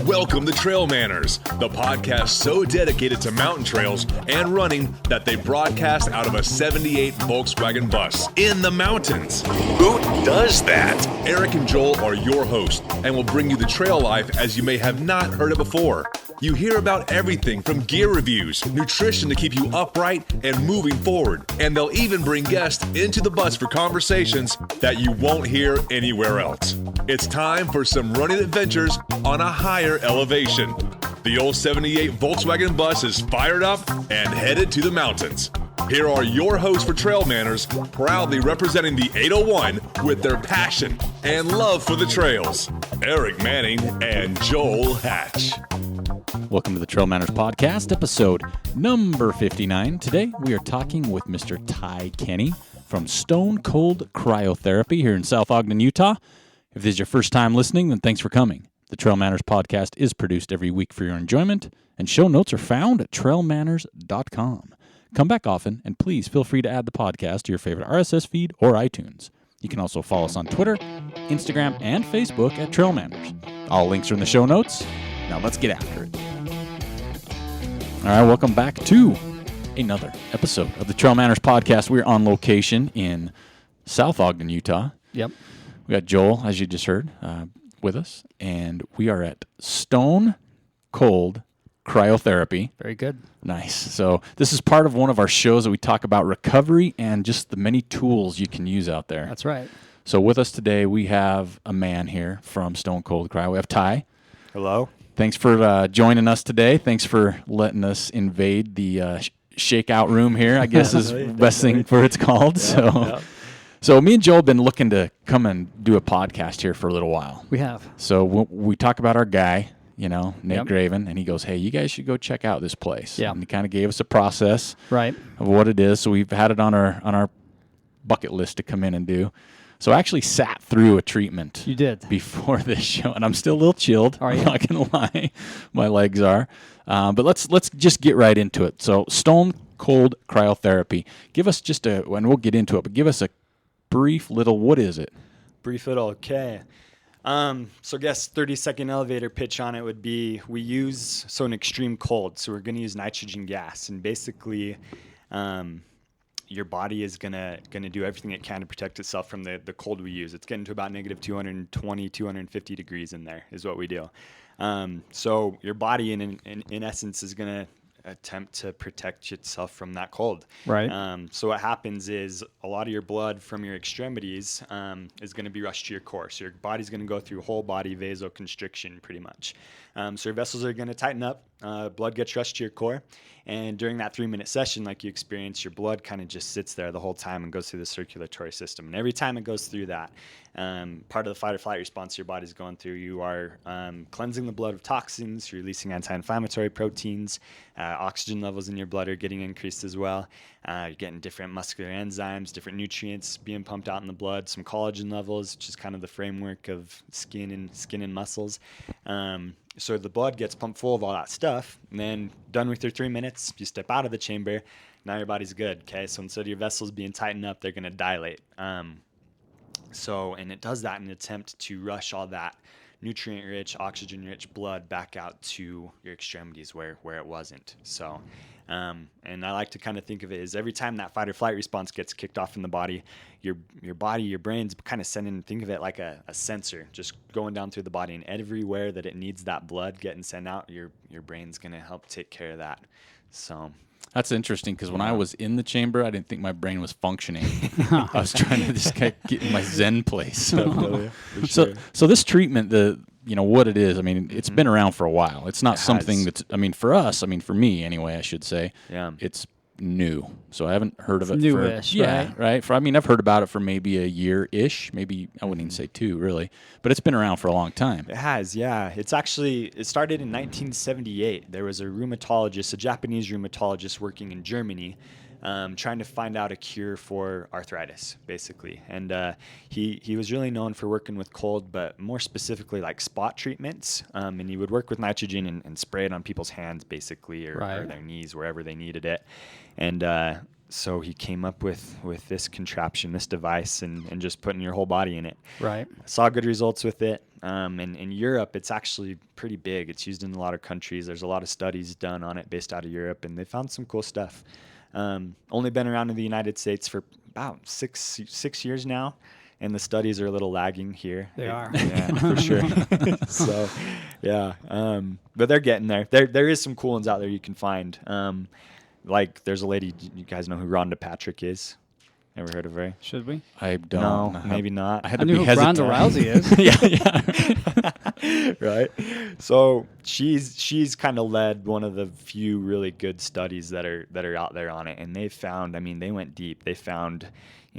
Welcome to Trail Manners, the podcast so dedicated to mountain trails and running that they broadcast out of a 78 Volkswagen bus in the mountains. Who does that? Aric and Joel are your hosts and will bring you the trail life as you may have not heard it before. You hear about everything from gear reviews, nutrition to keep you upright and moving forward, and they'll even bring guests into the bus for conversations that you won't hear anywhere else. It's time for some running adventures on a higher elevation. The old 78 Volkswagen bus is fired up and headed to the mountains. Here are your hosts for Trail Manners, proudly representing the 801 with their passion and love for the trails, Aric Manning and Joel Hatch. Welcome to the Trail Manners Podcast, episode number 59. Today, we are talking with Mr. Ty Kenny from Stone Cold Cryotherapy here in South Ogden, Utah. If this is your first time listening, then thanks for coming. The Trail Manners Podcast is produced every week for your enjoyment, and show notes are found at trailmanners.com. Come back often, and please feel free to add the podcast to your favorite RSS feed or iTunes. You can also follow us on Twitter, Instagram, and Facebook at Trail Manners. All links are in the show notes. Now let's get after it. All right, welcome back to another episode of the Trail Manners Podcast. We're on location in South Ogden, Utah. Yep. We got Joel, as you just heard, with us, and we are at Stone Cold Cryotherapy. Very good. Nice. So this is part of one of our shows that we talk about recovery and just the many tools you can use out there. That's right. So with us today, we have a man here from Stone Cold Cryo. We have Ty. Hello. Thanks for joining us today. Thanks for letting us invade the shakeout room here, I guess is the best thing for it's called. So me and Joel have been looking to come and do a podcast here for a little while. We have. So we talk about our guy, Nate Graven, and he goes, hey, you guys should go check out this place. Yeah. And he kind of gave us a process right. of what it is. So we've had it on our bucket list to come in and do. So I actually sat through a treatment. You did. Before this show, and I'm still a little chilled. Are you? I'm not going to lie. My legs are. But let's just get right into it. So Stone Cold Cryotherapy. Give us just and we'll get into it, but give us a brief little, what is it? Brief little, okay. So I guess 30-second elevator pitch on it would be we use an extreme cold. So we're going to use nitrogen gas, and basically your body is gonna do everything it can to protect itself from the cold we use. It's getting to about negative 220, 250 degrees in there is what we do. So your body in essence is gonna attempt to protect itself from that cold. Right. So what happens is a lot of your blood from your extremities is going to be rushed to your core. So your body's going to go through whole body vasoconstriction pretty much. So your vessels are going to tighten up. Blood gets rushed to your core. And during that 3-minute session, like you experience, your blood kind of just sits there the whole time and goes through the circulatory system. And every time it goes through that, part of the fight or flight response your body's going through, you are cleansing the blood of toxins, you're releasing anti-inflammatory proteins, oxygen levels in your blood are getting increased as well. You're getting different muscular enzymes, different nutrients being pumped out in the blood, some collagen levels, which is kind of the framework of skin and muscles. So the blood gets pumped full of all that stuff, and then done with your 3 minutes, you step out of the chamber. Now your body's good, okay? So instead of your vessels being tightened up, they're going to dilate. And it does that in an attempt to rush all that nutrient-rich, oxygen-rich blood back out to your extremities where it wasn't. So, and I like to kind of think of it as every time that fight or flight response gets kicked off in the body, your brain's kind of sending, think of it like a sensor just going down through the body, and everywhere that it needs that blood getting sent out, your brain's going to help take care of that. So That's interesting because when I was in the chamber, I didn't think my brain was functioning. I was trying to just get in my Zen place. So this treatment, what it is, I mean, it's been around for a while. It's not something that's, for us, for me anyway, I should say, it's new. So I haven't heard of it. Newish, right? I've heard about it for maybe a year-ish, maybe I wouldn't even say 2 really, but it's been around for a long time. It has, yeah. It started in 1978. There was a Japanese rheumatologist working in Germany, trying to find out a cure for arthritis, basically. And he was really known for working with cold, but more specifically like spot treatments. And he would work with nitrogen and spray it on people's hands, basically, or their knees, wherever they needed it. And so he came up with this contraption, this device, and just putting your whole body in it. Right. Saw good results with it. And in Europe, it's actually pretty big. It's used in a lot of countries. There's a lot of studies done on it based out of Europe, and they found some cool stuff. Only been around in the United States for about six years now, and the studies are a little lagging here. They are. Yeah, for sure. So, yeah. But they're getting there. There is some cool ones out there you can find. Like there's a lady, you guys know who Rhonda Patrick is? Ever heard of her? Should we? I don't. No, maybe not. I had I to knew be who hesitant. Ronda Rousey is. Yeah. Right. So she's kind of led one of the few really good studies that are out there on it, and they found, I mean, they went deep. They found,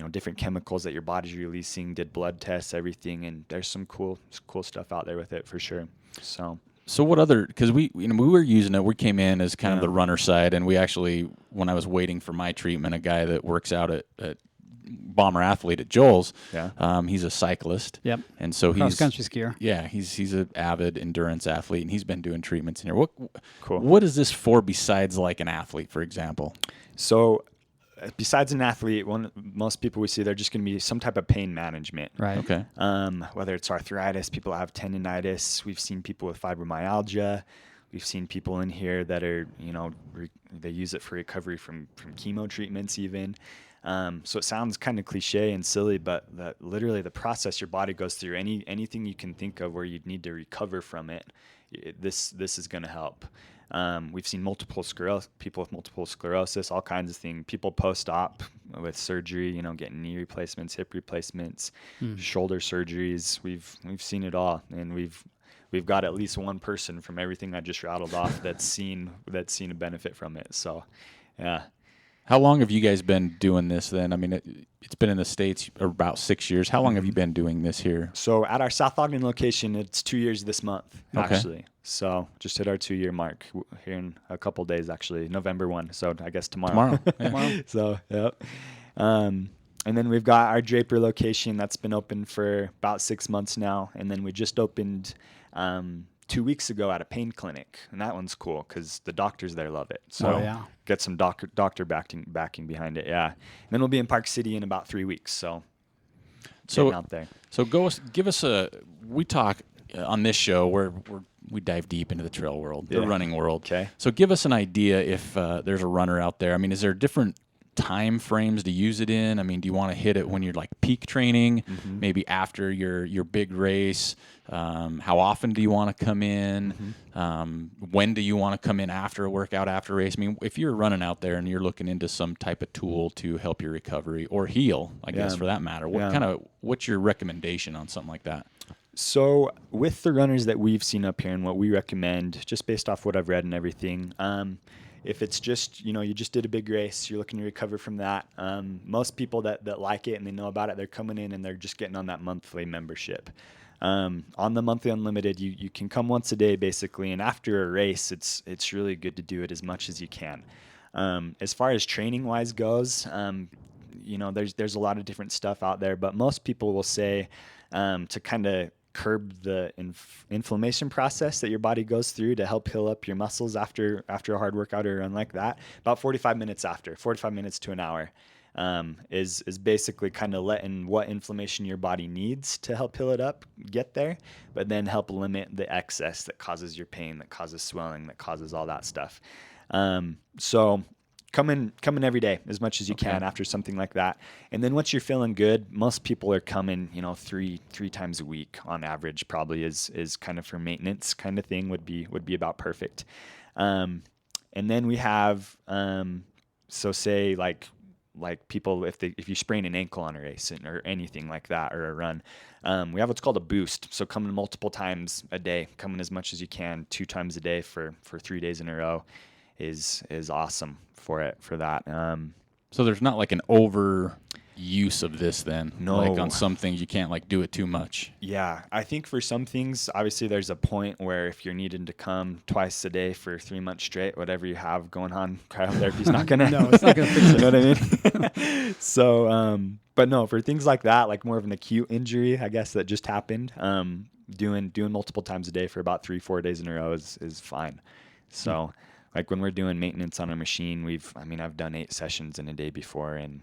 different chemicals that your body's releasing, did blood tests, everything, and there's some cool stuff out there with it for sure. So what other? Because we were using it. We came in as kind of Yeah. the runner side, and we actually, when I was waiting for my treatment, a guy that works out at Bomber Athlete at Joel's. Yeah. He's a cyclist. Yep. And so Cross he's country skier. Yeah, he's an avid endurance athlete, and he's been doing treatments in here. Cool. What is this for besides like an athlete, for example? So besides an athlete, most people we see, they're just going to be some type of pain management. Right. Okay. Whether it's arthritis, people have tendinitis. We've seen people with fibromyalgia. We've seen people in here that are, they use it for recovery from chemo treatments even. So it sounds kind of cliche and silly, but literally the process your body goes through, anything you can think of where you'd need to recover from it, this is going to help. We've seen people with multiple sclerosis, all kinds of things. People post-op with surgery, getting knee replacements, hip replacements, shoulder surgeries. We've seen it all, and we've got at least one person from everything I just rattled off that's seen a benefit from it. So, yeah. How long have you guys been doing this then? I mean, it's been in the States about 6 years. How long have you been doing this here? So at our South Ogden location, it's 2 years this month, Okay. actually. So just hit our 2-year mark here in a couple days, actually, November 1. So I guess tomorrow. Tomorrow. So, yep. And then we've got our Draper location that's been open for about 6 months now. And then we just opened 2 weeks ago at a pain clinic. And that one's cool because the doctors there love it. So yeah. get some doctor backing behind it. Yeah. And then we'll be in Park City in about 3 weeks. So getting out there. So give us we talk on this show where we dive deep into the trail world, the running world. Okay. So give us an idea if there's a runner out there. I mean, is there different time frames to use it in? I mean, do you want to hit it when you're like peak training, maybe after your big race? How often do you want to come in? When do you want to come in after a workout, after a race? I mean, if you're running out there and you're looking into some type of tool to help your recovery or heal, I guess for that matter, what's your recommendation on something like that? So with the runners that we've seen up here and what we recommend, just based off what I've read and everything, if it's just, you just did a big race, you're looking to recover from that. Most people that like it and they know about it, they're coming in and they're just getting on that monthly membership. On the monthly unlimited, you can come once a day basically, and after a race, it's really good to do it as much as you can. As far as training wise goes, there's a lot of different stuff out there, but most people will say to kind of curb the inflammation process that your body goes through to help heal up your muscles after a hard workout or a run like that. About 45 minutes to an hour is basically kind of letting what inflammation your body needs to help heal it up get there, but then help limit the excess that causes your pain, that causes swelling, that causes all that stuff. So come in every day as much as you can after something like that. And then once you're feeling good, most people are coming, three times a week on average, probably is kind of for maintenance kind of thing would be about perfect. And then we have, so say like people, if you sprain an ankle on a race or anything like that, or a run, we have what's called a boost. So coming multiple times a day, coming as much as you can, 2 times a day for 3 days in a row is awesome for that. So there's not like an over use of this then? No. Like on some things you can't like do it too much? Yeah, I think for some things, obviously there's a point where if you're needing to come twice a day for 3 months straight, whatever you have going on, cryotherapy's not going to... No, it's not going to fix it. You know what I mean? So, but no, for things like that, like more of an acute injury, I guess, that just happened, doing multiple times a day for about 3-4 days in a row is fine. So... like when we're doing maintenance on a machine, I've done 8 sessions in a day before and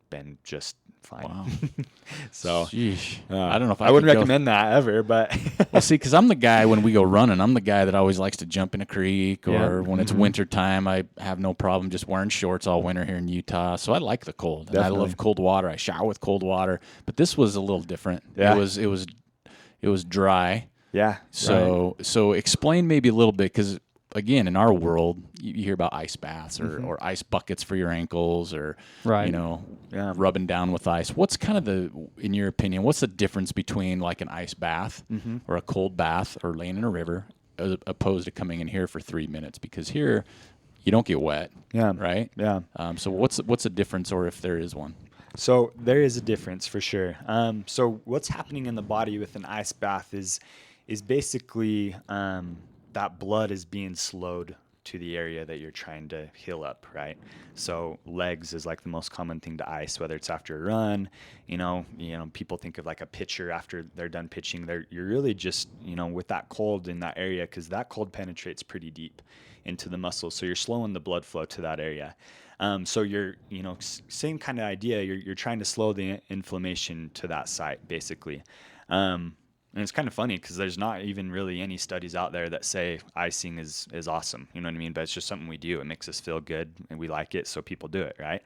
been just fine. Wow. So I don't know if I wouldn't recommend that ever, but well, see, because I'm the guy when we go running, I'm the guy that always likes to jump in a creek, or when it's winter time, I have no problem just wearing shorts all winter here in Utah. So I like the cold. And I love cold water. I shower with cold water, but this was a little different. Yeah. It was dry. Yeah. So explain maybe a little bit, because again, in our world, you hear about ice baths or ice buckets for your ankles, or rubbing down with ice. What's kind of in your opinion, what's the difference between like an ice bath or a cold bath or laying in a river as opposed to coming in here for 3 minutes? Because here you don't get wet. Yeah. Right. Yeah. So what's the difference, or if there is one? So there is a difference for sure. So what's happening in the body with an ice bath is basically that blood is being slowed to the area that you're trying to heal up, right? So legs is like the most common thing to ice, whether it's after a run. You know, people think of like a pitcher after they're done pitching. You're really just, with that cold in that area, because that cold penetrates pretty deep into the muscles. So you're slowing the blood flow to that area. So you're, same kind of idea. You're trying to slow the inflammation to that site, basically. And it's kind of funny because there's not even really any studies out there that say icing is awesome. You know what I mean? But it's just something we do. It makes us feel good and we like it, so people do it, right?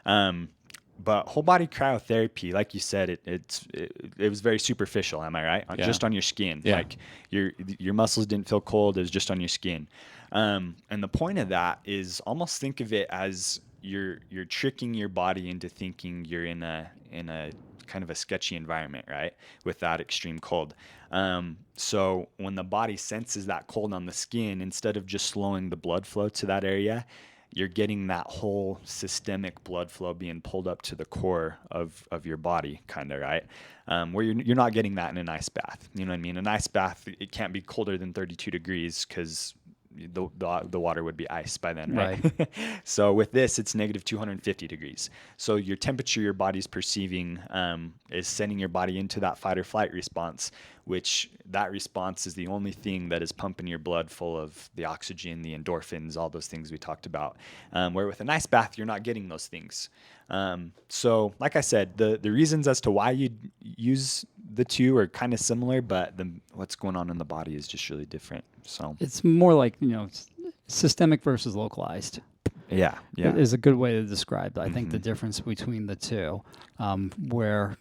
But whole body cryotherapy, like you said, it was very superficial. Am I right? Yeah. Just on your skin. Yeah. Like your muscles didn't feel cold. It was just on your skin. And the point of that is almost think of it as you're tricking your body into thinking you're in a kind of a sketchy environment, right? With that extreme cold. So when the body senses that cold on the skin, instead of just slowing the blood flow to that area, you're getting that whole systemic blood flow being pulled up to the core of your body, kind of, right? Where you're not getting that in an ice bath. You know what I mean? An ice bath, it can't be colder than 32 degrees because the water would be ice by then, right? So with this, it's negative 250 degrees. So your temperature your body's perceiving is sending your body into that fight or flight response, which that response is the only thing that is pumping your blood full of the oxygen, the endorphins, all those things we talked about. Where with an ice bath, you're not getting those things. So like I said, the reasons as to why you'd use the two are kind of similar, but what's going on in the body is just really different. So it's more like, systemic versus localized. Yeah. Is a good way to describe, I think, the difference between the two, where,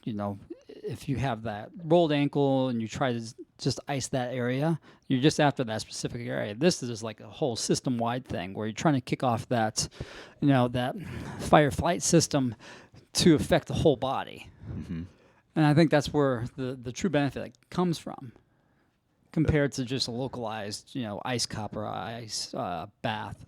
if you have that rolled ankle and you try to just ice that area, you're just after that specific area. This is like a whole system-wide thing where you're trying to kick off that, that fight or flight system to affect the whole body. And I think that's where the true benefit comes from, compared to just a localized, ice cup or ice bath.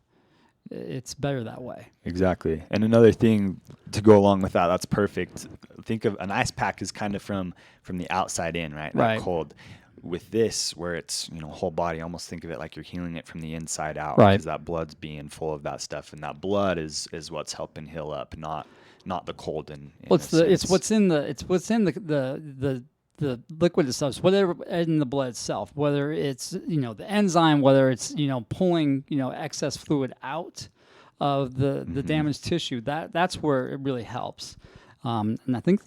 It's better that way. Exactly. And another thing to go along with that, that's perfect. Think of an ice pack is kind of from the outside in, right? That cold. With this, where it's, whole body, almost think of it like you're healing it from the inside out. Right. Because that blood's being full of that stuff. And that blood is what's helping heal up, not the cold. It's what's in the liquid itself, whatever in the blood itself, whether it's, the enzyme, whether it's, pulling, excess fluid out of the damaged tissue, that's where it really helps. And I think,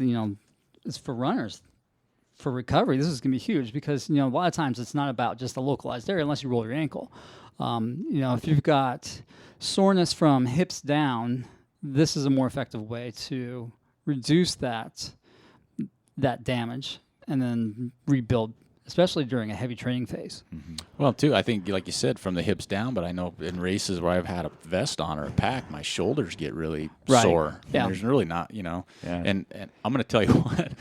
it's for runners, for recovery, this is going to be huge because, a lot of times it's not about just a localized area unless you roll your ankle. If you've got soreness from hips down, this is a more effective way to reduce that damage and then rebuild, especially during a heavy training phase. Well, too, I think, like you said, from the hips down, but I know in races where I've had a vest on or a pack, my shoulders get really sore. Yeah. There's really not, and I'm going to tell you what,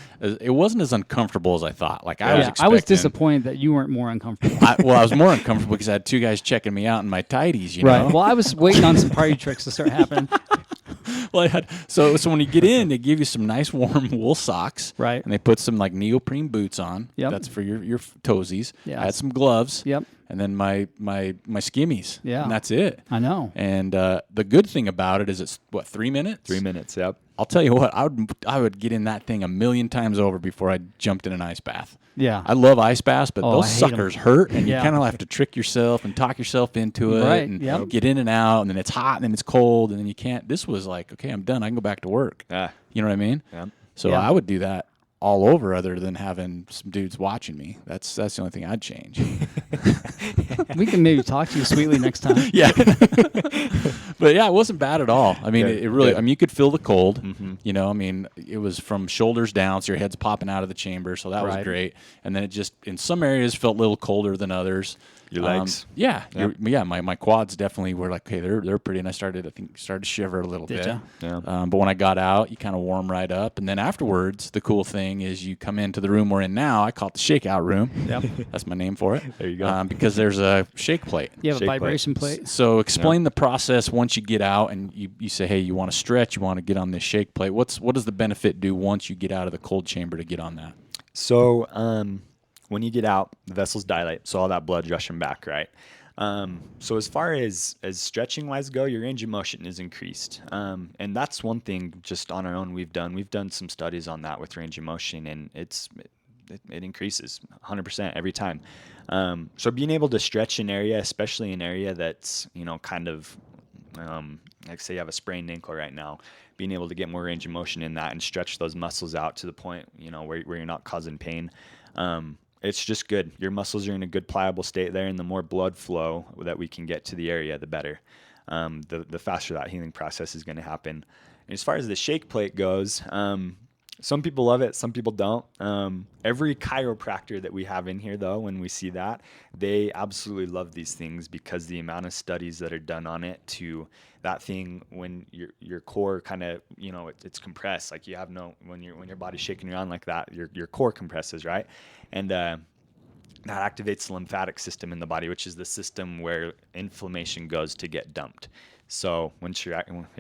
it wasn't as uncomfortable as I thought. Like I was expecting. I was disappointed that you weren't more uncomfortable. I was more uncomfortable because I had two guys checking me out in my tighties, you know? Well, I was waiting on some party tricks to start happening. Well, so when you get in, they give you some nice warm wool socks, right? And they put some like neoprene boots on. Yep. That's for your toesies. Yeah. I had some gloves. Yep. and then my skimmies. Yeah. And that's it. I know. And the good thing about it is it's, 3 minutes? 3 minutes, yep. I'll tell you what, I would get in that thing a million times over before I jumped in an ice bath. Yeah. I love ice baths, but those I hate 'em. suckers hurt, and you Yeah. kind of have to trick yourself and talk yourself into it, Right, and yep. get in and out, and then it's hot, and then it's cold, and then you can't. This was like, okay, I'm done. I can go back to work. Yeah. You know what I mean? Yeah. So Yeah. I would do that all over, other than having some dudes watching me. That's the only thing I'd change. We can maybe talk to you sweetly next time. Yeah. But yeah, it wasn't bad at all. I mean, Good, it really, good. I mean, you could feel the cold, you know, I mean, it was from shoulders down, so your head's popping out of the chamber. So that was Right. great. And then it just, in some areas, felt a little colder than others. Your legs? Yeah. Yep. My quads definitely were like, okay, they're pretty. And I started to shiver a little Did bit. ya? Yeah. But when I got out, you kind of warm right up. And then afterwards, the cool thing is you come into the room we're in now. I call it the shakeout room. Yep. That's my name for it. There you go. Because there's a shake plate. You have Shake a vibration plate. So explain the process once you get out and you say, hey, you want to stretch, you want to get on this shake plate. What does the benefit do once you get out of the cold chamber to get on that? So when you get out, the vessels dilate, so all that blood's rushing back, right? So as far as stretching wise go, your range of motion is increased, and that's one thing just on our own we've done some studies on that with range of motion, and it increases 100% every time. So being able to stretch an area, especially an area that's kind of like say you have a sprained ankle right now, being able to get more range of motion in that and stretch those muscles out to the point where you're not causing pain. It's just good. Your muscles are in a good pliable state there, and the more blood flow that we can get to the area, the better. The faster that healing process is going to happen. And as far as the shake plate goes, some people love it, some people don't. Every chiropractor that we have in here, though, when we see that, they absolutely love these things because the amount of studies that are done on it to that thing when your core kind of it's compressed, like you have when your body's shaking around like that, your core compresses, right? And that activates the lymphatic system in the body, which is the system where inflammation goes to get dumped. So if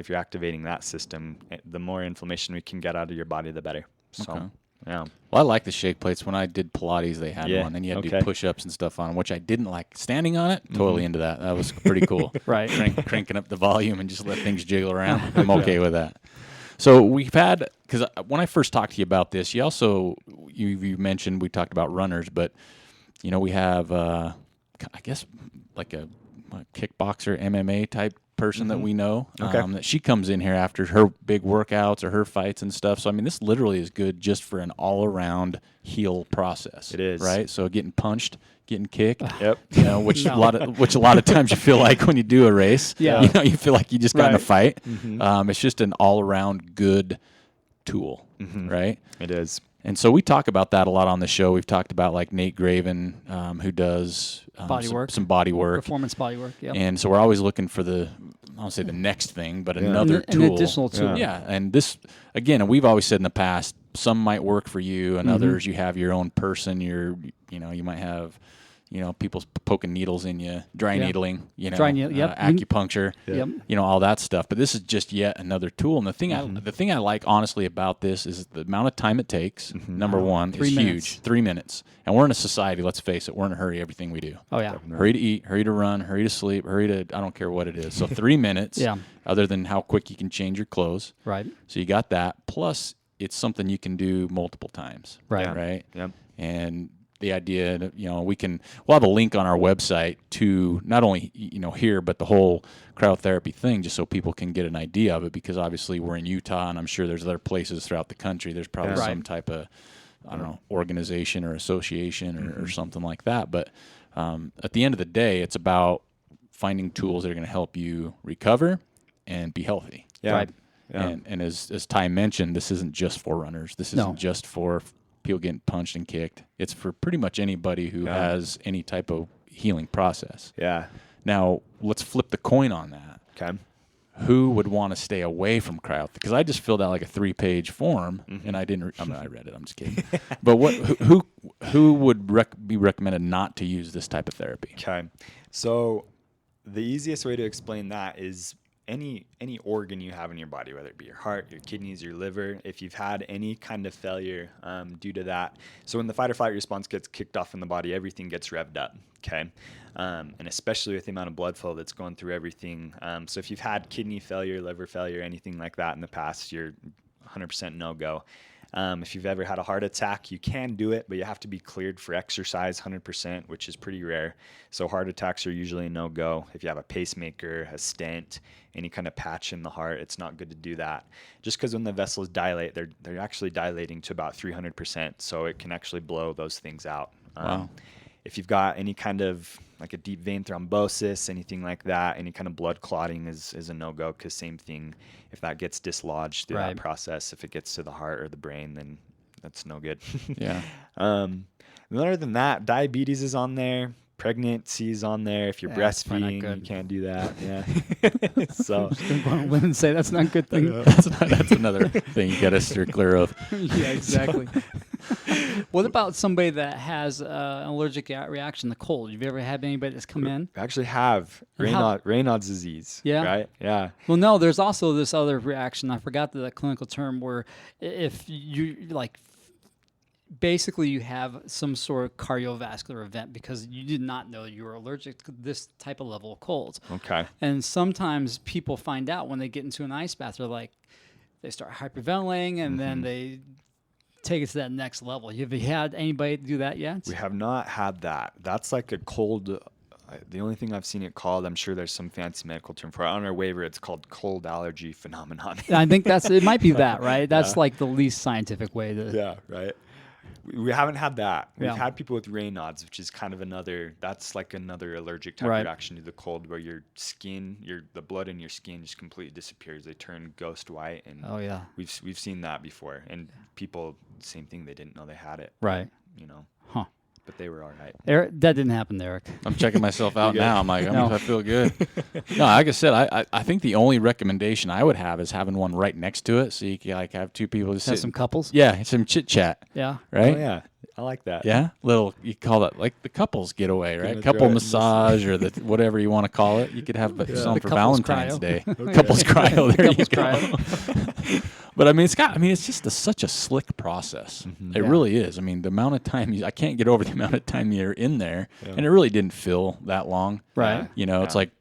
you're activating that system, the more inflammation we can get out of your body, the better. So, Okay. yeah. Well, I like the shake plates. When I did Pilates, they had Yeah, one, and you had to okay. do push-ups and stuff on them, which I didn't like. Standing on it, totally into that. That was pretty cool. Right. Cranking up the volume and just let things jiggle around. I'm okay with that. So we've had, because when I first talked to you about this, you also, you mentioned, we talked about runners, but, we have, I guess, like a kickboxer, MMA type person that we know, Okay. that she comes in here after her big workouts or her fights and stuff. So, I mean, this literally is good just for an all-around heal process. It is. Right? So getting punched, getting kicked, Yep. which No. a lot of times you feel like when you do a race, Yeah. you feel like you just got in a Right. fight. It's just an all-around good tool, right? It is. And so we talk about that a lot on the show. We've talked about like Nate Graven, who does Body some, work. some body work. Performance body work. Yeah. And so we're always looking for I don't say the next thing, but Yeah. another An tool. additional tool. Yeah. And this, again, and we've always said in the past, some might work for you and others you have your own person. You might have, people poking needles in you, dry Yeah. needling, Dry needle, yep. acupuncture, Yep. all that stuff. But this is just yet another tool. And the thing I like honestly about this is the amount of time it takes. Number one 3 is minutes. huge. 3 minutes. And we're in a society, let's face it, we're in a hurry, everything we do. Oh, yeah. Hurry to eat, hurry to run, hurry to sleep, I don't care what it is. So 3 minutes, Yeah. other than how quick you can change your clothes. Right. So you got that. Plus, it's something you can do multiple times. Right. Yeah. Right? Yep. And the idea that, we'll have a link on our website to not only, here, but the whole cryotherapy thing, just so people can get an idea of it, because obviously we're in Utah and I'm sure there's other places throughout the country. There's probably Yeah. some Right. type of, I don't know, organization or association or something like that. But at the end of the day, it's about finding tools that are going to help you recover and be healthy. Yeah. Right. Yeah. And as Ty mentioned, this isn't just for runners. This isn't No. just for people getting punched and kicked. It's for pretty much anybody who has any type of healing process. Yeah. Now, let's flip the coin on that. Okay. Who would want to stay away from cryo? Because I just filled out like a 3-page form, and I didn't. I read it. I'm just kidding. But who would be recommended not to use this type of therapy? Okay. So the easiest way to explain that is any organ you have in your body, whether it be your heart, your kidneys, your liver, if you've had any kind of failure due to that. So when the fight or flight response gets kicked off in the body, everything gets revved up, okay? And especially with the amount of blood flow that's going through everything. So if you've had kidney failure, liver failure, anything like that in the past, you're 100% no-go. If you've ever had a heart attack, you can do it, but you have to be cleared for exercise 100%, which is pretty rare. So heart attacks are usually a no-go. If you have a pacemaker, a stent, any kind of patch in the heart, it's not good to do that. Just because when the vessels dilate, they're actually dilating to about 300%, so it can actually blow those things out. Wow. If you've got any kind of like a deep vein thrombosis, anything like that, any kind of blood clotting is a no-go, because same thing, if that gets dislodged through that process, if it gets to the heart or the brain, then that's no good. Yeah. And other than that, diabetes is on there. Pregnancy is on there. If you're breastfeeding, you can't do that. Yeah. So women say that's not a good thing. That's another thing you got to steer clear of. Yeah, exactly. What about somebody that has an allergic reaction to cold? Have you ever had anybody that's come in? I actually have Raynaud's disease. Yeah. Right? Yeah. Well, no, there's also this other reaction. I forgot the clinical term where if you basically you have some sort of cardiovascular event because you did not know you were allergic to this type of level of colds. Okay. And sometimes people find out when they get into an ice bath, they start hyperventilating and then they take it to that next level. Have you had anybody do that yet? We have not had that. That's like a cold. The only thing I've seen it called, I'm sure there's some fancy medical term for it. On our waiver, it's called cold allergy phenomenon. I think it might be that, right? That's like the least scientific way to. Yeah, right. We haven't had that. We've Yeah. had people with Raynaud's, which is kind of that's like another allergic type reaction to the cold, where your skin, the blood in your skin just completely disappears. They turn ghost white, and Oh yeah. we've seen that before. And people, same thing, they didn't know they had it. Right. You know. Huh. But they were all right. Eric, that didn't happen to Eric. I'm checking myself out now. I'm like, No. I feel good. No, like I said, I think the only recommendation I would have is having one right next to it, so you can like have two people just Have sit. some couples. Yeah, some chit chat. Yeah. Right. Oh, yeah. I like that. Yeah, you call that like the couples getaway, right? Gonna Couple throw it in massage or the whatever you want to call it. You could have something The for couples Valentine's cryo. Day. Couples cryo. There you Couples go. But I mean, it's just such a slick process. It really is. I mean, the amount of time I can't get over the amount of time you're in there, and it really didn't feel that long. Right. You know, it's like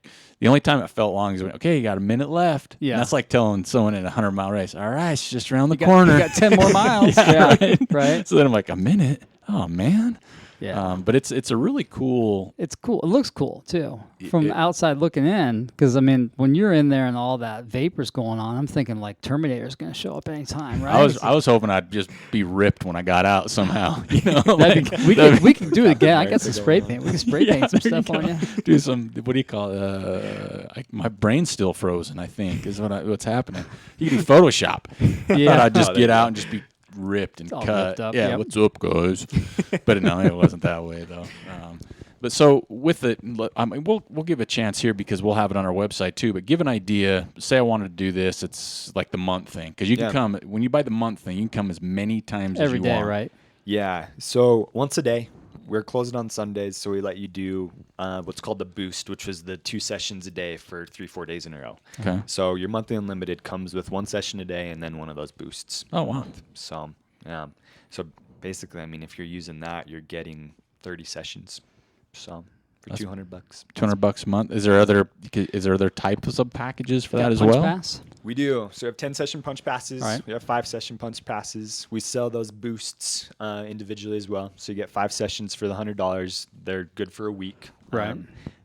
the only time it felt long is when, okay, you got a minute left. Yeah. And that's like telling someone in a 100-mile race, all right, it's just around the corner. You got 10 more miles. Yeah, Right. So then I'm like, a minute? Oh, man. Yeah. But it's a really cool. It's cool. It looks cool too from the outside looking in. Because I mean, when you're in there and all that vapor's going on, I'm thinking like Terminator's going to show up anytime, right? I was hoping I'd just be ripped when I got out somehow. You know, we can do it again. I got some spray paint. We can spray paint some stuff on you. Do some. What do you call it? My brain's still frozen. I think is what's happening. You can do Photoshop. Yeah. I'd just get out and just be ripped and all cut. ripped up, Yeah, yep. what's up, guys? But no, it wasn't that way though. But so with it, I mean, we'll give a chance here because we'll have it on our website too. But give an idea. Say I wanted to do this. It's like the month thing because you can come when you buy the month thing. You can come as many times as Every you day, want. right? Yeah. So once a day. We're closed on Sundays, so we let you do what's called the boost, which was the 2 sessions a day for 3-4 days in a row. Okay. So your monthly unlimited comes with 1 session a day and then one of those boosts. Oh wow. So yeah. So basically, I mean, if you're using that, you're getting 30 sessions. So for $200. $200 a month. Is there other types of packages for that as Punch well? Pass? We do. So we have 10 session punch passes. All right. We have 5 session punch passes. We sell those boosts individually as well. So you get 5 sessions for the $100. They're good for a week. Right.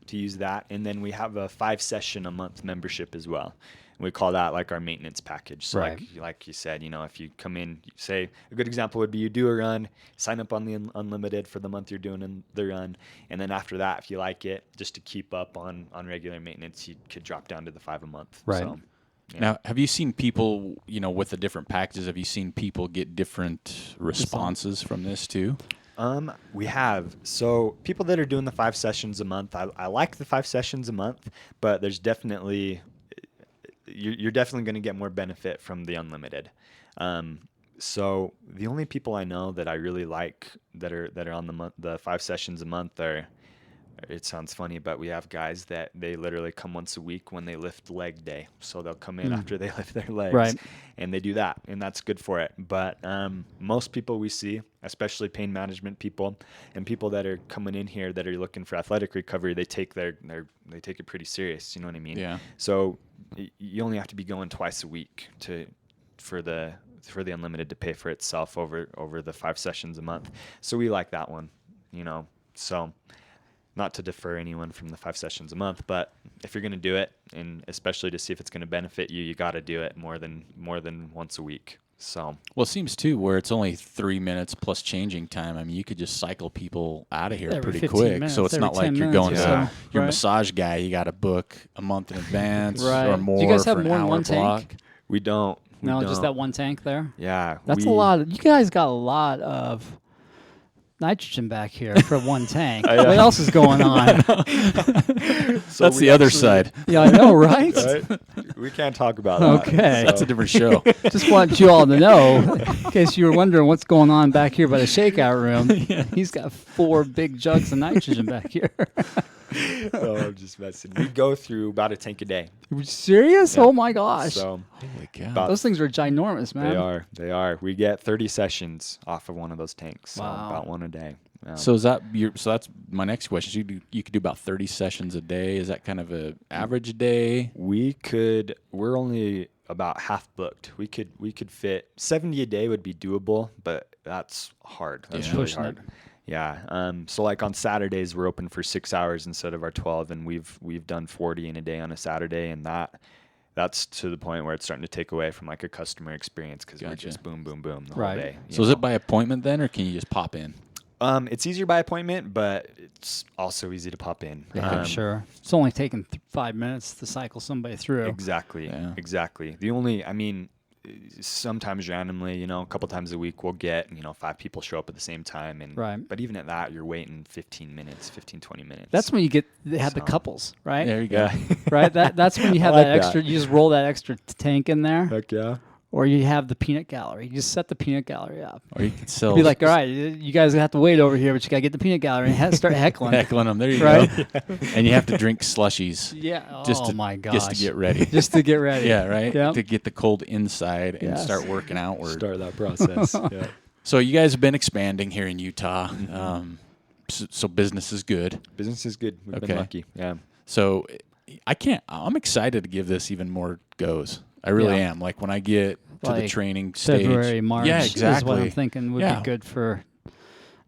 To use that. And then we have a 5 session a month membership as well. And we call that like our maintenance package. So Right. like you said, you know, if you come in, say a good example would be you do a run, sign up on the unlimited for the month you're doing the run. And then after that, if you like it, just to keep up on regular maintenance, you could drop down to the 5 a month. Right. So, yeah. Now, have you seen people, you know, with the different packages, have you seen people get different responses from this too? We have. So people that are doing the 5 sessions a month, I like the 5 sessions a month, but there's definitely, you're definitely going to get more benefit from the unlimited. So the only people I know that I really like that are on the 5 sessions a month are it sounds funny, but we have guys that they literally come once a week when they lift leg day. So they'll come in after they lift their legs, Right. and they do that, and that's good for it. But most people we see, especially pain management people and people that are coming in here that are looking for athletic recovery, they take they take it pretty serious. You know what I mean? Yeah. So you only have to be going twice a week for the unlimited to pay for itself over the 5 sessions a month. So we like that one, you know. So not to defer anyone from the 5 sessions a month, but if you're going to do it, and especially to see if it's going to benefit you, you got to do it more than once a week. So Well, it seems too where it's only 3 minutes plus changing time. I mean, you could just cycle people out of here Every pretty 15 quick. minutes, So it's every not 10 like you're minutes going or to so. your Right. massage guy. You got to book a month in advance Right. or Do more you guys have for an more than hour one block. tank? we don't. No, just that one tank there. Yeah. That's a lot. You guys got a lot of nitrogen back here for one tank. What else is going on? So That's we the other actually- side. Yeah, I know, right? Right? We can't talk about that. Okay. That's a different show. Just want you all to know, in case you were wondering what's going on back here by the shakeout room. He's got 4 big jugs of nitrogen back here. Oh, I'm just messing. We go through about a tank a day. Are you serious? Yeah. Oh my gosh. So Holy cow. about Those things are ginormous, man. They are. We get 30 sessions off of one of those tanks. So Wow. about one a day. So is that so that's my next question. So you could do about 30 sessions a day. Is that kind of a average day? We're only about half booked. We could fit 70 a day would be doable, but that's hard. That's Yeah. really Pushing hard. it. Yeah. So like on Saturdays we're open for 6 hours instead of our 12, and we've done 40 in a day on a Saturday, and that's to the point where it's starting to take away from like a customer experience because we're Gotcha. just boom, boom, boom the Right. whole day. So is it by appointment then, or can you just pop in? It's easier by appointment, but it's also easy to pop in. Yeah, I'm sure. It's only taking 5 minutes to cycle somebody through. Exactly. Yeah. Exactly. Sometimes randomly, a couple times a week we'll get, 5 people show up at the same time. Right. But even at that, you're waiting 20 minutes. That's when they have the couples, right? There you go. Right? That's when you have I like that extra, you just roll that extra tank in there. Heck yeah. Or you have the peanut gallery. You just set the peanut gallery up. Or you could sell Be like, all right, you guys have to wait over here, but you got to get the peanut gallery and start heckling. heckling them. There you Right? go. And you have to drink slushies. Yeah. Just Oh to, my gosh. Just to get ready. Just to get ready. Yeah, right? Yep. To get the cold inside and Yes. start working outward. Start that process. Yeah. So you guys have been expanding here in Utah. So business is good. Business is good. We've Okay. been lucky. Yeah. So I'm excited to give this even more goes. I really Yeah. am. Like when I get to the Like training stage. February, March Yeah, is exactly. what I'm thinking would Yeah. be good for.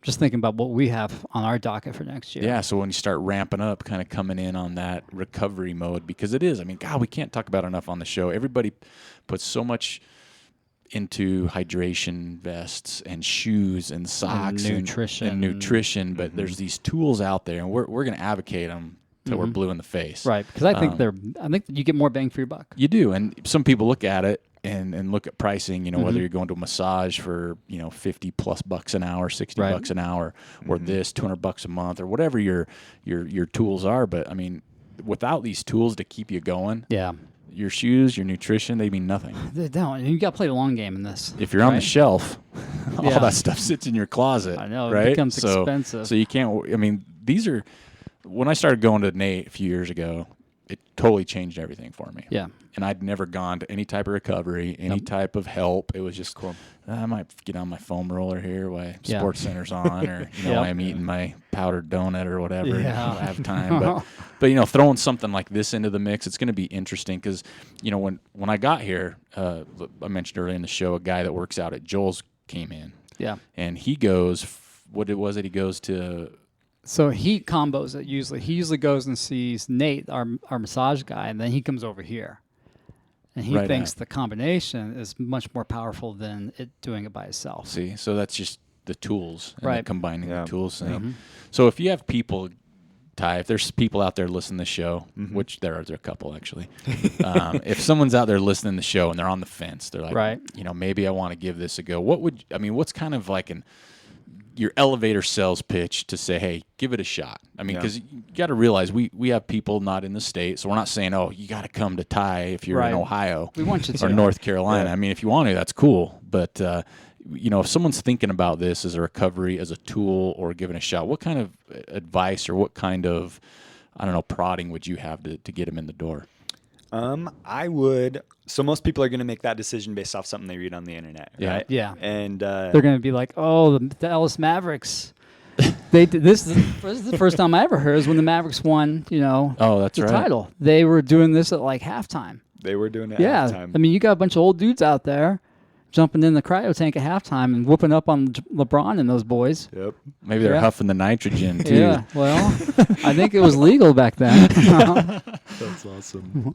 Just thinking about what we have on our docket for next year. Yeah, so when you start ramping up, kind of coming in on that recovery mode, because it is. I mean, God, we can't talk about it enough on the show. Everybody puts so much into hydration vests and shoes and socks nutrition. and nutrition, but there's these tools out there, and we're going to advocate them till we're blue in the face. Right. Because I think you get more bang for your buck. You do, and some people look at it and look at pricing, whether you're going to a massage for, $50+ an hour, $60 an hour, or this $200 a month, or whatever your tools are. But I mean, without these tools to keep you going, Yeah. your shoes, your nutrition, they mean nothing. They don't. You got to play the long game in this. If you're on the right? shelf, all Yeah. that stuff sits in your closet. I know, it right? becomes expensive. So you can't. I mean, these are. When I started going to Nate a few years ago, it totally changed everything for me. Yeah. And I'd never gone to any type of recovery, any type of help. It was just Cool. I might get on my foam roller here while Yeah. Sports Center's on, or Yep. while I'm eating my powdered donut or whatever. Yeah. If I have time, but throwing something like this into the mix, it's going to be interesting because when I got here, I mentioned earlier in the show, a guy that works out at Joel's came in, Yeah. and he goes, what it was that he goes to. So he combos it usually. He usually goes and sees Nate, our massage guy, and then he comes over here. And he Right thinks on. the combination is much more powerful than it doing it by itself. See, so that's just the tools, and Right. combining Yeah. the tools thing. So if you have people, Ty, if there's people out there listening to the show, which there are a couple actually, if someone's out there listening to the show and they're on the fence, they're like, Right. maybe I want to give this a go. What's kind of like your elevator sales pitch to say, hey, give it a shot? I mean, Yeah. because you got to realize we have people not in the state, so we're not saying, oh, you got to come to Ty if you're Right. in Ohio We want you to. or North Carolina. I mean, if you want to, that's cool. But if someone's thinking about this as a recovery, as a tool, or giving a shot, what kind of advice or what kind of, I don't know, prodding would you have to get them in the door? I would. So most people are going to make that decision based off something they read on the internet, right? Yeah. And They're going to be like, oh, the Dallas Mavericks. This is the first time I ever heard is when the Mavericks won, Oh, that's the right. title. They were doing this at like halftime. they were doing it Yeah. at halftime. I mean, you got a bunch of old dudes out there jumping in the cryo tank at halftime and whooping up on LeBron and those boys. Yep. Maybe they're Yeah. huffing the nitrogen too. Yeah. Well, I think it was legal back then. That's awesome.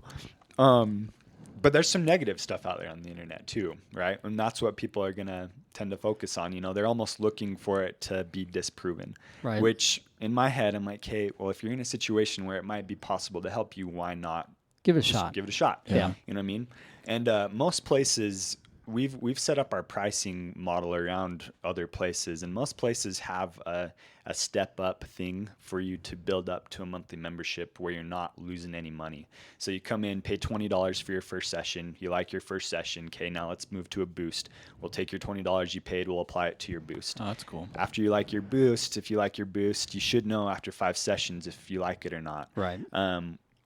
But there's some negative stuff out there on the internet too, right? And that's what people are going to tend to focus on. They're almost looking for it to be disproven. Right. Which in my head, I'm like, hey, well, if you're in a situation where it might be possible to help you, why not Give it a just shot. give it a shot? Yeah. You know what I mean? And most places, we've set up our pricing model around other places, and most places have a step up thing for you to build up to a monthly membership where you're not losing any money. So you come in, pay $20 for your first session. You like your first session. Okay, now let's move to a boost. We'll take your $20 you paid, we'll apply it to your boost. Oh, that's cool. After you like your boost, if you like your boost, you should know after 5 sessions if you like it or not. Right.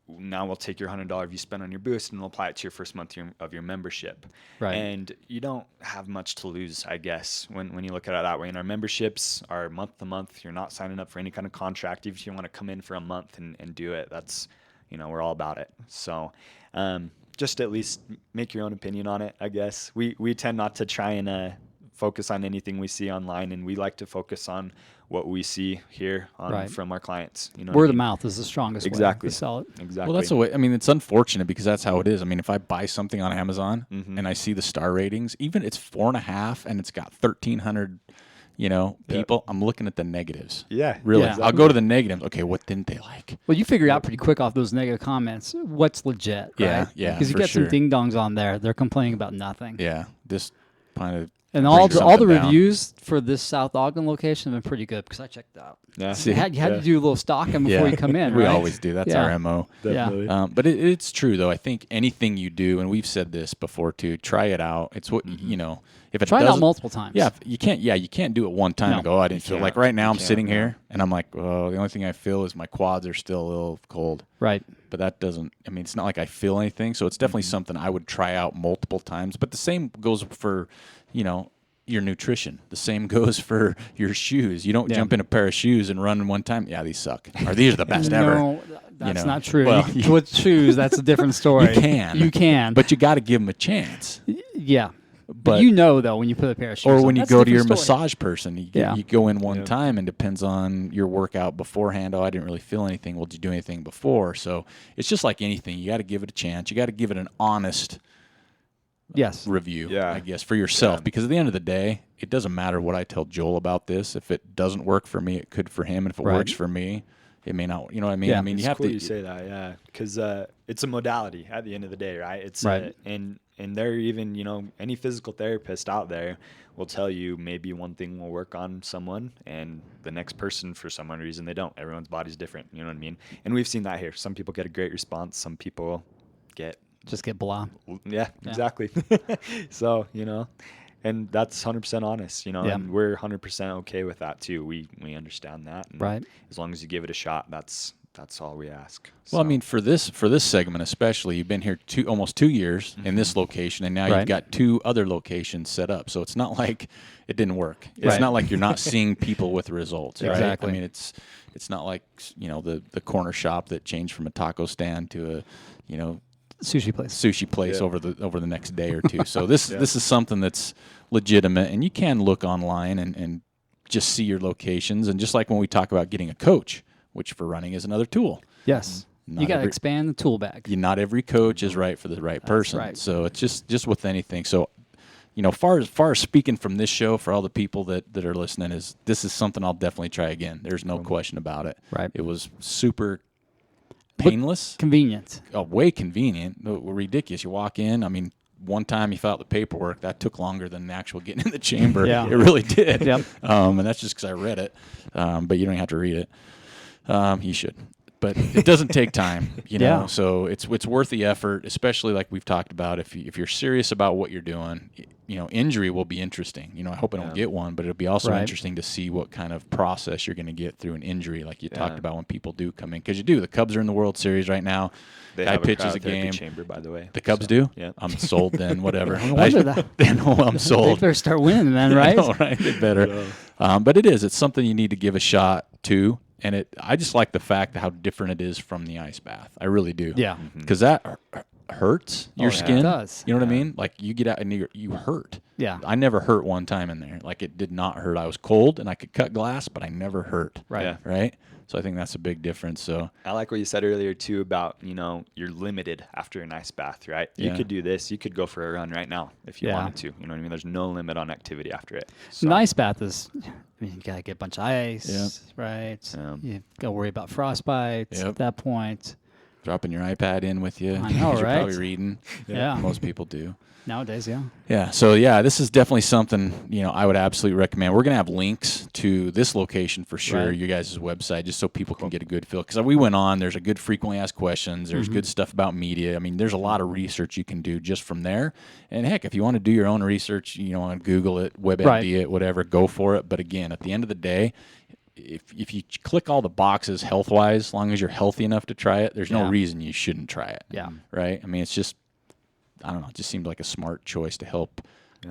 Now we'll take your $100 you spent on your boost and we'll apply it to your first month of your membership. Right. And you don't have much to lose, I guess, when you look at it that way. And our memberships are month to month. You're not signing up for any kind of contract. Even if you want to come in for a month and do it, that's, we're all about it. So just at least make your own opinion on it, I guess. We tend not to try and focus on anything we see online, and we like to focus on what we see here from our clients. Word of mouth is the strongest Exactly. way to sell it. Exactly. Well, that's the way. I mean, it's unfortunate because that's how it is. I mean, if I buy something on Amazon and I see the star ratings, even it's 4.5 and it's got 1,300, people, I'm looking at the negatives. Yeah. Really. Yeah. I'll go to the negatives. Okay, what didn't they like? Well, you figure out pretty quick off those negative comments what's legit, Yeah, right? yeah, Because you for get sure. some ding-dongs on there. They're complaining about nothing. Yeah, just kind of. And all the something down. reviews for this South Ogden location have been pretty good because I checked it out. Yeah. You had to do a little stalking before you come in, We right? always do. That's Yeah. our MO. Definitely. But it's true, though. I think anything you do, and we've said this before, too, try it out. It's what, if it Try it out doesn't- multiple times. Yeah, you can't do it one time and go, oh, I didn't feel can't. like right now I'm You sitting can't, here and I'm like, oh, the only thing I feel is my quads are still a little cold. Right. But that doesn't, it's not like I feel anything. So it's definitely something I would try out multiple times. But the same goes for, your nutrition. The same goes for your shoes. You don't jump in a pair of shoes and run one time. Yeah, these suck. Or these are the best ever. No, that's not true. Well, With shoes, that's a different story. You can. But But you got to give them a chance. yeah. But Though, when you put a pair of shoes or on, when you that's a go to your different story. massage person, you Yeah. go in one time and depends on your workout beforehand. Oh, I didn't really feel anything. Well, did you do anything before? So it's just like anything. You got to give it a chance. You got to give it an honest Yes. review, Yeah. I guess, for yourself. Yeah. Because at the end of the day, it doesn't matter what I tell Joel about this. If it doesn't work for me, it could for him. And if it Right. works for me, it may not. You know what I mean? Yeah. I mean, It's you have cool to. you say that, yeah, because it's a modality at the end of the day, right? It's Right. And there even any physical therapist out there will tell you maybe one thing will work on someone and the next person for some reason they don't. Everyone's body's different. You know what I mean? And we've seen that here. Some people get a great response. Some people get Just get blah. yeah. Exactly. So and that's 100% honest, Yeah. and we're 100% okay with that too. We understand that, and Right. as long as you give it a shot, that's all we ask. Well, I So, mean, for this segment especially, you've been here almost 2 years in this location, and now Right. you've got 2 other locations set up. So it's not like it didn't work. It's Right. not like you're not seeing people with results. Right? Exactly. I mean, it's not like the corner shop that changed from a taco stand to a Sushi place. sushi place Yeah. over the next day or two. So this is something that's legitimate, and you can look online and just see your locations. And just like when we talk about getting a coach, which for running is another tool. Yes. Not You got to every- expand the tool bag. Not every coach is right for the right person. right. So it's just with anything. So, far as speaking from this show, for all the people that are listening, this is something I'll definitely try again. There's no question about it. Right. It was super painless. Convenient. Way convenient. Ridiculous. You walk in. I mean, one time you fill out the paperwork, that took longer than the actual getting in the chamber. Yeah. It really did. Yep. And that's just because I read it. But you don't have to read it. You should. but it doesn't take time, you know. Yeah. So it's worth the effort, especially like we've talked about. If you're serious about what you're doing, you know, injury will be interesting. You know, I hope I don't get one, but it'll be also interesting to see what kind of process you're going to get through an injury, like you talked about when people do come in. Because you do. The Cubs are in the World Series right now. They Guy have pitches a a game. chamber, by the way. The Cubs do? Yeah. I'm sold then. Whatever. No wonder that. I'm They sold. better start winning then, I right? know, right? They better. But it's something you need to give a shot to. And I just like the fact that how different it is from the ice bath. I really do. Yeah. Because that hurts your skin. It does. You know what I mean? Like you get out and you hurt. Yeah. I never hurt one time in there. Like it did not hurt. I was cold and I could cut glass, but I never hurt. Right. Yeah. Right? So I think that's a big difference. So I like what you said earlier too about, you know, you're limited after an ice bath, right? You could do this. You could go for a run right now if you wanted to. You know what I mean? There's no limit on activity after it. So, An ice bath is, I mean, you gotta get a bunch of ice, right? You gotta worry about frostbite at that point. dropping your iPad in with you. I know, You're right? probably reading. Yeah. Most people do. Nowadays, yeah. Yeah. So this is definitely something, I would absolutely recommend. We're going to have links to this location for sure, Right. your guys' website, just so people can get a good feel. Because we went on, there's a good frequently asked questions. There's good stuff about media. I mean, there's a lot of research you can do just from there. And heck, if you want to do your own research, on Google it, WebMD it, whatever, go for it. But again, at the end of the day, if you click all the boxes health-wise, as long as you're healthy enough to try it, there's no reason you shouldn't try it. Yeah. Right? I mean, it's just, I don't know, it just seemed like a smart choice to help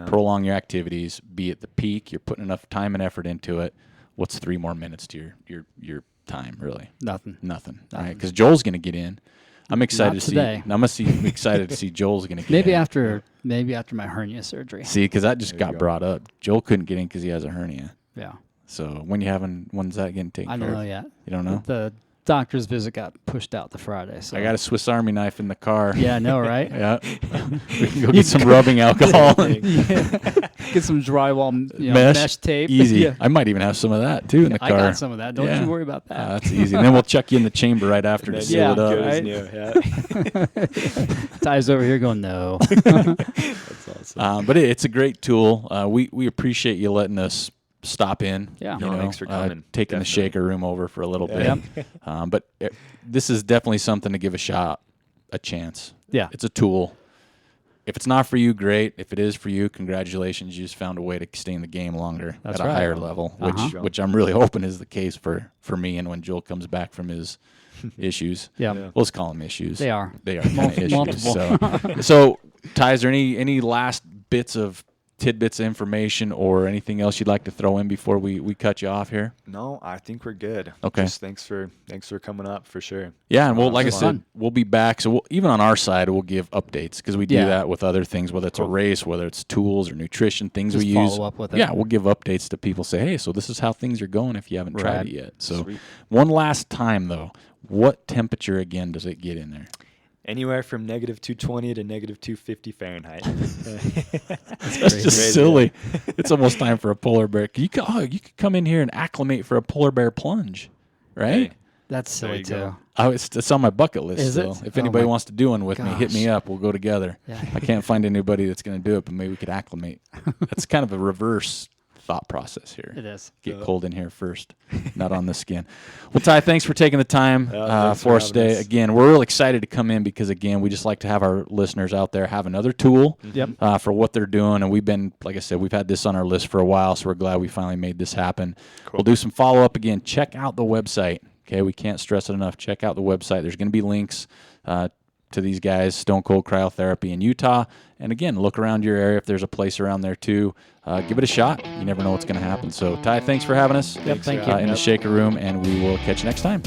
prolong your activities, be at the peak, you're putting enough time and effort into it. What's 3 more minutes to your time, really? Nothing. Right? Because Joel's going to get in. I'm excited Not to today. see. I'm excited to see Joel's going to get Maybe in. maybe after my hernia surgery. See, because that just got brought up. Joel couldn't get in because he has a hernia. Yeah. So when's that getting taken I care don't know of? yet. You don't know? The doctor's visit got pushed out to Friday. So I got a Swiss Army knife in the car. Yeah, I know, right? Yeah. We can go get some rubbing alcohol. Get some drywall mesh tape. Easy. Yeah. I might even have some of that too in the I car. got some of that. Don't you worry about that. That's easy. And then we'll chuck you in the chamber right after to seal it up. Right? Ty's over here going, no. That's awesome. But it's a great tool. We appreciate you letting us stop in. Yeah. Thanks for coming. Taking the shaker room over for a little bit. But this is definitely something to give a chance. Yeah. It's a tool. If it's not for you, great. If it is for you, congratulations. You just found a way to stay in the game longer at a higher level, which I'm really hoping is the case for me and when Joel comes back from his issues. Yeah. Let's call them issues. They are. They are kind of issues. Multiple. So, Ty, is there any last tidbits of information or anything else you'd like to throw in before we cut you off here? No, I think we're good. Okay. Just thanks for coming up for sure. Yeah, and like I fun. said, we'll be back. So even on our side, we'll give updates because we do that with other things, whether it's a race, whether it's tools or nutrition, things Just we use. follow up with it. Yeah, we'll give updates to people. Say, hey, so this is how things are going if you haven't tried it yet. So Sweet. One last time though, what temperature again does it get in there? Anywhere from -220 to -250 Fahrenheit. That's just silly. It's almost time for a polar bear. You could come in here and acclimate for a polar bear plunge, right? Hey, That's silly, too. go. It's on my bucket list Is still. it? If Oh anybody my wants to do one with me, hit me gosh. up. We'll go together. Yeah. I can't find anybody that's going to do it, but maybe we could acclimate. That's kind of a reverse thought process here. It is. Get cold in here first, not on the skin. Well, Ty, thanks for taking the time thanks for for us today. having us. Again, we're real excited to come in because, again, we just like to have our listeners out there have another tool for what they're doing. And we've been, like I said, we've had this on our list for a while, so we're glad we finally made this happen. We'll do some follow-up again. Check out the website. Okay, we can't stress it enough. Check out the website. There's going to be links to these guys, Stone Cold Cryotherapy in Utah. And again, look around your area if there's a place around there too. Give it a shot. You never know what's going to happen. So, Ty, thanks for having us Thank you. in the Shaker Room, and we will catch you next time.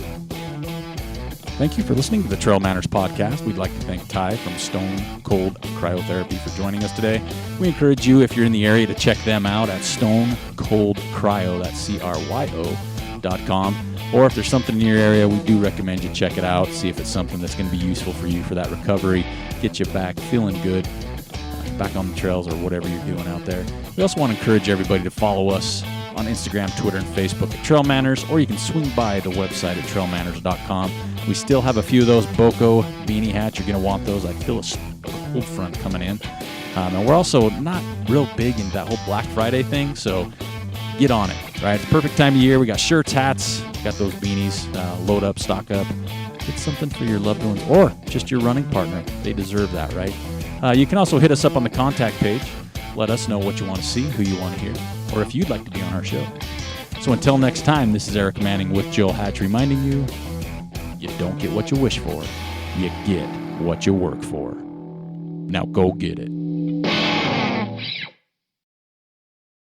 Thank you for listening to the Trail Manners podcast. We'd like to thank Ty from Stone Cold Cryotherapy for joining us today. We encourage you, if you're in the area, to check them out at Stone Cold Cryo, that's CRYO.com. Or if there's something in your area, we do recommend you check it out, see if it's something that's going to be useful for you for that recovery, get you back feeling good, back on the trails or whatever you're doing out there. We also want to encourage everybody to follow us on Instagram, Twitter, and Facebook at Trail Manners, or you can swing by the website at trailmanners.com. We still have a few of those Boco beanie hats. You're going to want those. I feel a cold front coming in. And we're also not real big into that whole Black Friday thing, so get on it, right? It's the perfect time of year. We got shirts, hats, got those beanies. Load up, stock up. Get something for your loved ones or just your running partner. They deserve that, right? You can also hit us up on the contact page. Let us know what you want to see, who you want to hear, or if you'd like to be on our show. So until next time, this is Aric Manning with Joe Hatch reminding you, you don't get what you wish for. You get what you work for. Now go get it.